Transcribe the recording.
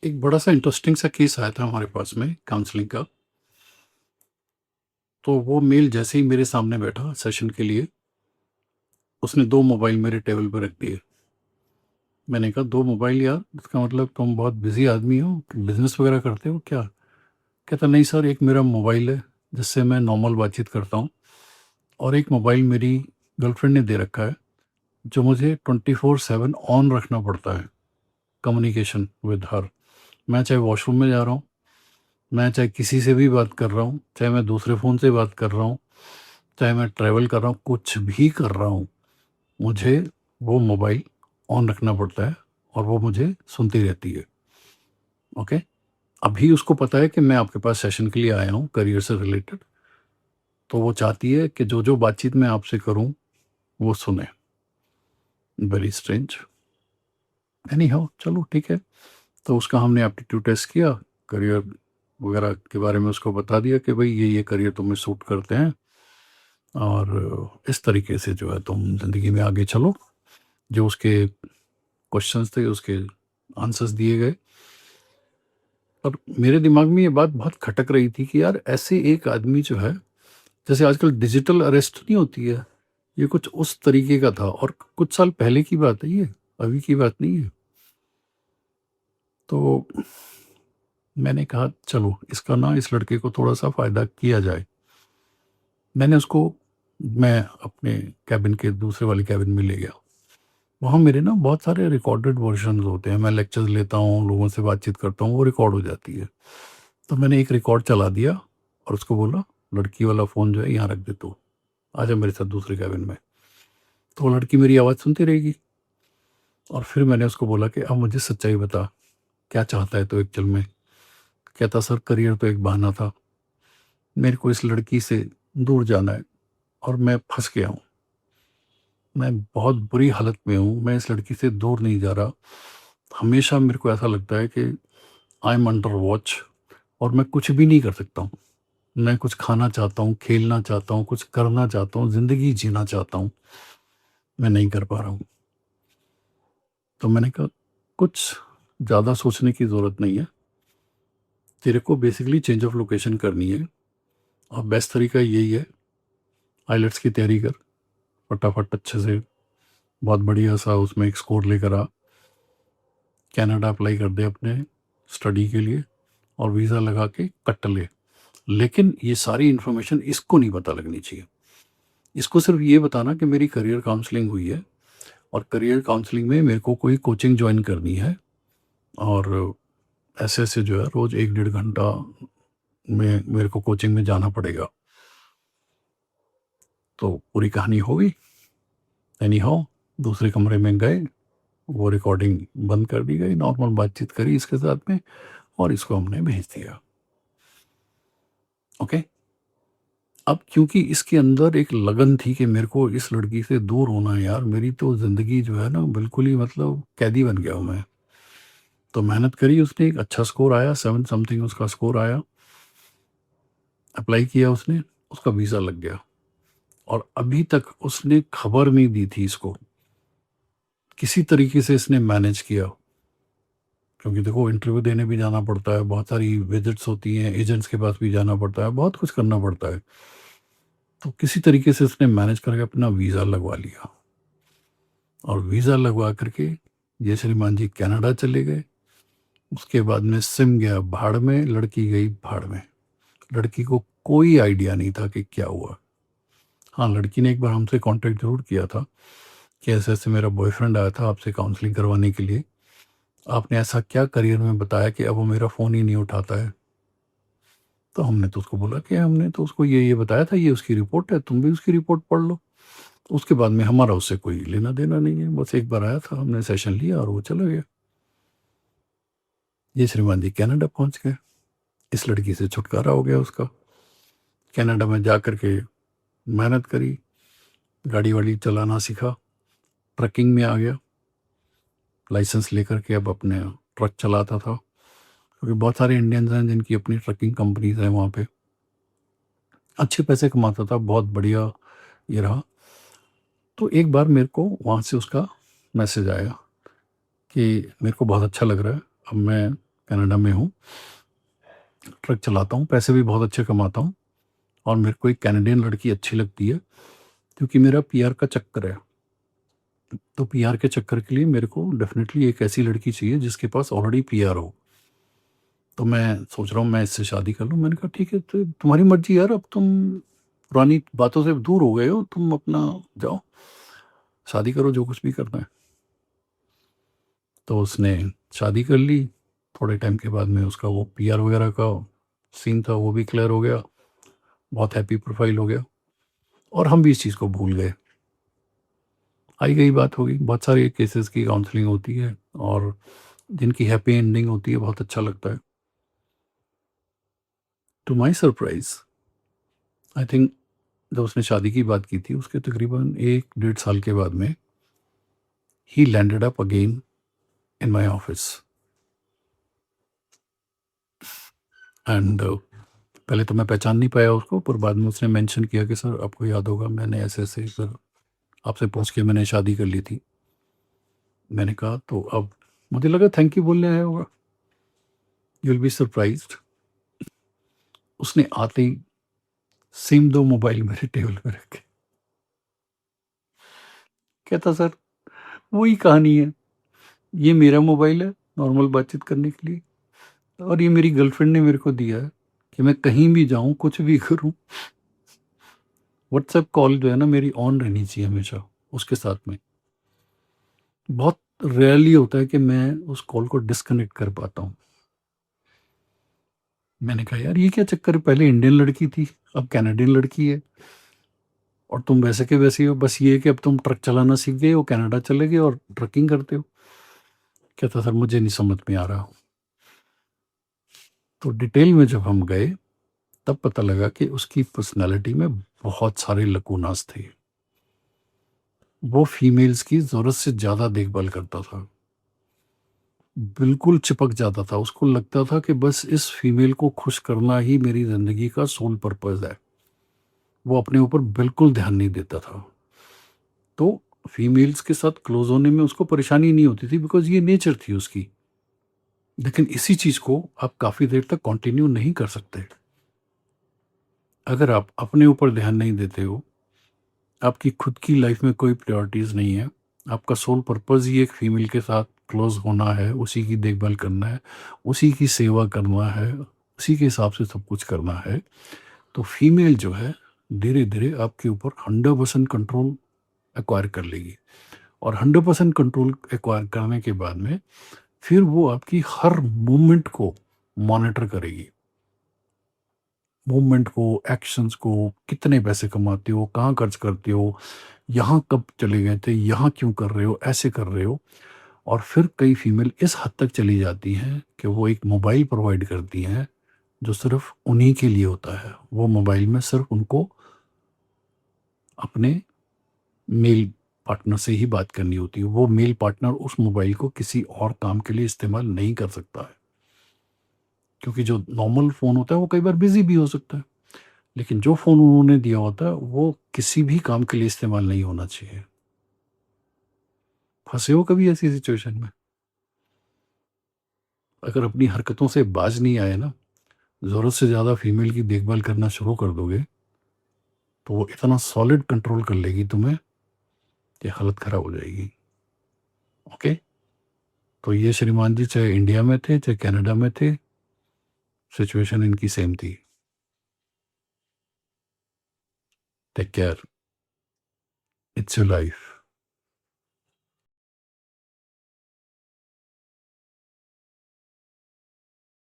एक बड़ा-सा इंटरेस्टिंग सा केस आया था हमारे पास में काउंसलिंग का। तो वो मेल जैसे ही मेरे सामने बैठा सेशन के लिए, उसने 2 मोबाइल मेरे टेबल पे रख दिए। मैंने कहा 2 मोबाइल यार, इसका मतलब तुम बहुत बिज़ी आदमी हो, बिज़नेस वग़ैरह करते हो क्या? कहता नहीं सर, एक मेरा मोबाइल है जिससे मैं नॉर्मल बातचीत करता हूँ और एक मोबाइल मेरी गर्लफ्रेंड ने दे रखा है, जो मुझे 24/7 ऑन रखना पड़ता है, कम्युनिकेशन विद हर। मैं चाहे वॉशरूम में जा रहा हूँ, मैं चाहे किसी से भी बात कर रहा हूँ, चाहे मैं दूसरे फ़ोन से बात कर रहा हूँ, चाहे मैं ट्रैवल कर रहा हूँ, कुछ भी कर रहा हूँ, मुझे वो मोबाइल ऑन रखना पड़ता है और वो मुझे सुनती रहती है। ओके? अभी उसको पता है कि मैं आपके पास सेशन के लिए आया हूँ करियर से रिलेटेड, तो वो चाहती है कि जो-जो बातचीत मैं आपसे करूँ, वो सुने। Very strange. एनी हाउ चलो ठीक है। तो उसका हमने एप्टीट्यूड टेस्ट किया, करियर वगैरह के बारे में उसको बता दिया कि भई ये करियर तुम्हें सूट करते हैं और इस तरीके से जो है तुम ज़िंदगी में आगे चलो। जो उसके क्वेश्चंस थे, उसके आंसर्स दिए गए और मेरे दिमाग में ये बात बहुत खटक रही थी कि यार ऐसे एक आदमी जो है, जैसे आजकल डिजिटल अरेस्ट नहीं होती है, ये कुछ उस तरीके का था और कुछ साल पहले की बात है ये, अभी की बात नहीं है। तो मैंने कहा चलो इसका ना इस लड़के को थोड़ा-सा फ़ायदा किया जाए। मैंने उसको मैं अपने केबिन के दूसरे वाले केबिन में ले गया। वहाँ मेरे ना बहुत सारे रिकॉर्डेड वर्ज़न्स होते हैं, मैं लेक्चर्स लेता हूँ, लोगों से बातचीत करता हूँ, वो रिकॉर्ड हो जाती है। तो मैंने एक रिकॉर्ड चला दिया और उसको बोला, "लड़की वाला फ़ोन जो है यहाँ रख दे तू, आजा मेरे साथ दूसरे केबिन में।" तो वो लड़की मेरी आवाज़ सुनती रहेगी और फिर मैंने उसको बोला कि अब मुझे सच्चाई बता, क्या चाहता है तू एक्चुअल में? कहता सर करियर तो एक बहाना था, मेरे को इस लड़की से दूर जाना है और मैं फँस गया हूँ। मैं बहुत बुरी हालत में हूँ, मैं इस लड़की से दूर नहीं जा रहा। हमेशा मेरे को ऐसा लगता है कि आई एम अंडर वॉच और मैं कुछ भी नहीं कर सकता हूँ। मैं कुछ खाना चाहता हूँ, खेलना चाहता हूँ, कुछ करना चाहता हूँ, ज़िंदगी जीना चाहता हूँ, मैं नहीं कर पा रहा हूँ। तो मैंने कहा, कुछ ज़्यादा सोचने की ज़रूरत नहीं है। तेरे को बेसिकली चेंज ऑफ लोकेशन करनी है और बेस्ट तरीका यही है, आइलेट्स की तैयारी कर, फटाफट अच्छे से, बहुत बढ़िया-सा उसमें एक स्कोर लेकर आ। कनाडा अप्लाई कर दे अपने स्टडी के लिए और वीज़ा लगा के कट ले। लेकिन ये सारी इन्फॉर्मेशन इसको नहीं पता लगनी चाहिए। इसको सिर्फ़ ये बताना कि मेरी करियर काउंसलिंग हुई है और करियर काउंसलिंग में मेरे को कोई कोचिंग जॉइन करनी है और ऐसे-ऐसे जो है रोज़ 1 डेढ़ घंटा में मेरे को कोचिंग में जाना पड़ेगा। तो पूरी कहानी हो गई। एनी हाउ दूसरे कमरे में गए, वो रिकॉर्डिंग बंद कर दी गई, नॉर्मल बातचीत करी इसके साथ में और इसको हमने भेज दिया। ओके? अब क्योंकि इसके अंदर एक लगन थी कि मेरे को इस लड़की से दूर होना है यार, मेरी तो ज़िंदगी जो है ना बिल्कुल ही मतलब कैदी बन गया हूँ मैं। तो मेहनत करी उसने, एक अच्छा स्कोर आया, 7 समथिंग उसका स्कोर आया। अप्लाई किया उसने, उसका वीज़ा लग गया और अभी तक उसने खबर नहीं दी थी इसको। किसी तरीके से इसने मैनेज किया, क्योंकि देखो इंटरव्यू देने भी जाना पड़ता है, बहुत सारी विज़िट्स होती हैं, एजेंट्स के पास भी जाना पड़ता है, बहुत कुछ करना पड़ता है। तो किसी तरीके से उसने मैनेज करके अपना वीज़ा लगवा लिया और वीज़ा लगवा कर के ये श्रीमान जी कनाडा चले गए। उसके बाद में सिम गया भाड़ में, लड़की गई भाड़ में। लड़की को कोई आइडिया नहीं था कि क्या हुआ। हाँ, लड़की ने एक बार हमसे कॉन्टैक्ट ज़रूर किया था कि ऐसे-ऐसे मेरा बॉयफ्रेंड आया था आपसे काउंसलिंग करवाने के लिए। आपने ऐसा क्या करियर में बताया कि अब वो मेरा फ़ोन ही नहीं उठाता है। तो हमने तो उसको बोला कि हमने तो उसको ये बताया था, ये उसकी रिपोर्ट है, तुम भी उसकी रिपोर्ट पढ़ लो। उसके बाद में हमारा उससे कोई लेना-देना नहीं है। बस एक बार आया था, हमने सेशन लिया और वो चला गया। ये श्रीमान जी कनाडा पहुँच गए। इस लड़की से छुटकारा हो गया उसका। कनाडा में जा कर के मेहनत करी, गाड़ी-वाड़ी चलाना सीखा, ट्रकिंग में आ गया। लाइसेंस लेकर के अब अपने ट्रक चलाता था, क्योंकि बहुत सारे इंडियंस हैं जिनकी अपनी ट्रकिंग कंपनीज़ हैं वहाँ पे। अच्छे पैसे कमाता था, बहुत बढ़िया ये रहा। तो एक बार मेरे को वहाँ से उसका मैसेज आया कि मेरे को बहुत अच्छा लग रहा है, अब मैं कनाडा में हूँ, ट्रक चलाता हूँ, पैसे भी बहुत अच्छे कमाता हूँ और मेरे को एक कैनेडियन लड़की अच्छी लगती है क्योंकि मेरा पीआर का चक्कर है। तो पीआर के चक्कर के लिए मेरे को डेफ़िनेटली एक ऐसी लड़की चाहिए जिसके पास ऑलरेडी पीआर हो। तो मैं सोच रहा हूँ मैं इससे शादी कर लूँ। मैंने कहा ठीक है, तो तुम्हारी मर्ज़ी यार, अब तुम पुरानी बातों से दूर हो गए हो, तुम अपना जाओ, शादी करो जो कुछ भी करना है। तो उसने शादी कर ली। थोड़े टाइम के बाद में उसका वो पीआर वगैरह का सीन था वो भी क्लियर हो गया। बहुत हैप्पी प्रोफाइल हो गया और हम भी इस चीज़ को भूल गए। आई गई बात हो गई। बहुत सारे केसेस की काउंसलिंग होती है और जिनकी हैप्पी एंडिंग होती है बहुत अच्छा लगता है। To my surprise I think जब उसने शादी की बात की थी उसके तकरीबन 1 डेढ़ साल के बाद में ही landed up again in my office and पहले तो मैं पहचान नहीं पाया उसको, पर बाद में उसने मेंशन किया कि सर आपको याद होगा मैंने ऐसे-ऐसे सर आपसे पूछ के मैंने शादी कर ली थी। मैंने कहा तो अब मुझे लगा थैंक यू बोलने आया होगा। You will be surprised. उसने आते ही सिम 2 मोबाइल मेरे टेबल पे रखे। कहता सर वही कहानी है। ये मेरा मोबाइल है नॉर्मल बातचीत करने के लिए और ये मेरी गर्लफ्रेंड ने मेरे को दिया है कि मैं कहीं भी जाऊँ, कुछ भी करूँ, व्हाट्सएप कॉल जो है ना मेरी ऑन रहनी चाहिए हमेशा उसके साथ में। बहुत रेयरली होता है कि मैं उस कॉल को डिस्कनेक्ट कर पाता हूँ। मैंने कहा यार ये क्या चक्कर है, पहले इंडियन लड़की थी, अब कनाडियन लड़की है और तुम वैसे के वैसे ही हो, बस ये है कि अब तुम ट्रक चलाना सीख गए हो, कनाडा चले गए और ट्रकिंग करते हो। कहता सर मुझे नहीं समझ में आ रहा। तो डिटेल में जब हम गए तब पता लगा कि उसकी पर्सनैलिटी में बहुत सारे लकूनास थे। वो फीमेल्स की ज़रूरत से ज़्यादा देखभाल करता था। बिल्कुल चिपक जाता था। उसको लगता था कि बस इस फीमेल को खुश करना ही मेरी ज़िंदगी का सोल पर्पज़ है। वो अपने ऊपर बिल्कुल ध्यान नहीं देता था। तो फीमेल्स के साथ क्लोज़ होने में उसको परेशानी नहीं होती थी बिकॉज़ ये नेचर थी उसकी। लेकिन इसी चीज़ को आप काफ़ी देर तक कंटिन्यू नहीं कर सकते। अगर आप अपने ऊपर ध्यान नहीं देते हो, आपकी खुद की लाइफ में कोई प्रायोरिटीज़ नहीं है, आपका सोल पर्पज़ ही एक फीमेल के साथ क्लोज़ होना है, उसी की देखभाल करना है, उसी की सेवा करना है, उसी के हिसाब से सब कुछ करना है, तो फीमेल जो है धीरे-धीरे आपके ऊपर 100% कंट्रोल एक्वायर कर लेगी और 100% कंट्रोल एक्वायर करने के बाद में फिर वो आपकी हर मूवमेंट को मॉनिटर करेगी। मूवमेंट को, एक्शंस को, कितने पैसे कमाते हो, कहाँ खर्च करते हो, यहाँ कब चले गए थे, यहाँ क्यों कर रहे हो, ऐसे कर रहे हो। और फिर कई फीमेल इस हद तक चली जाती हैं कि वो एक मोबाइल प्रोवाइड करती हैं, जो सिर्फ़ उन्हीं के लिए होता है। वो मोबाइल में सिर्फ़ उनको अपने मेल पार्टनर से ही बात करनी होती है। वो मेल पार्टनर उस मोबाइल को किसी और काम के लिए इस्तेमाल नहीं कर सकता है। क्योंकि जो नॉर्मल फ़ोन होता है वो कई बार बिज़ी भी हो सकता है। लेकिन जो फ़ोन उन्होंने दिया होता है वो किसी भी काम के लिए इस्तेमाल नहीं होना चाहिए। फँसे हो कभी ऐसी सिचुएशन में? अगर अपनी हरकतों से बाज़ नहीं आए ना, ज़रूरत से ज़्यादा फीमेल की देखभाल करना शुरू कर दोगे, तो वो इतना सॉलिड कंट्रोल कर लेगी तुम्हें कि हालत ख़राब हो जाएगी। ओके? तो ये श्रीमान जी चाहे इंडिया में थे, चाहे कनाडा में थे, सिचुएशन इनकी सेम थी। Take care, it's your life.